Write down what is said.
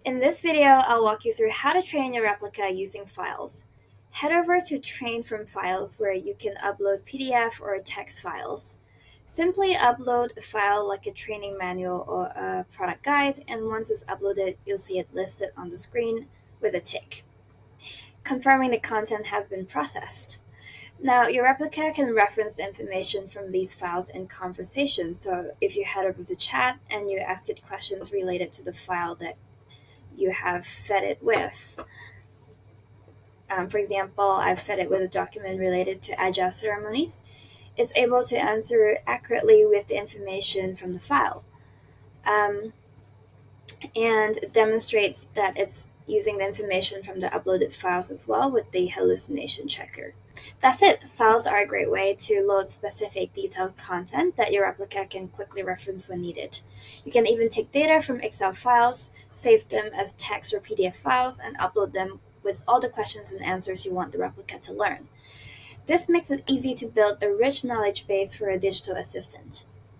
In this video, I'll walk you through how to train your replica using files. Head over to Train from Files where you can upload PDF or text files. Simply upload a file like a training manual or a product guide, and once it's uploaded, you'll see it listed on the screen with a tick, confirming the content has been processed. Now, your replica can reference the information from these files in conversation, so if you head over to chat and you ask it questions related to the file that you have fed it with. For example, I've fed it with a document related to agile ceremonies. It's able to answer accurately with the information from the file. And it demonstrates that it's using the information from the uploaded files as well with the hallucination checker. That's it. Files are a great way to load specific detailed content that your replica can quickly reference when needed. You can even take data from Excel files, save them as text or PDF files, and upload them with all the questions and answers you want the replica to learn. This makes it easy to build a rich knowledge base for a digital assistant.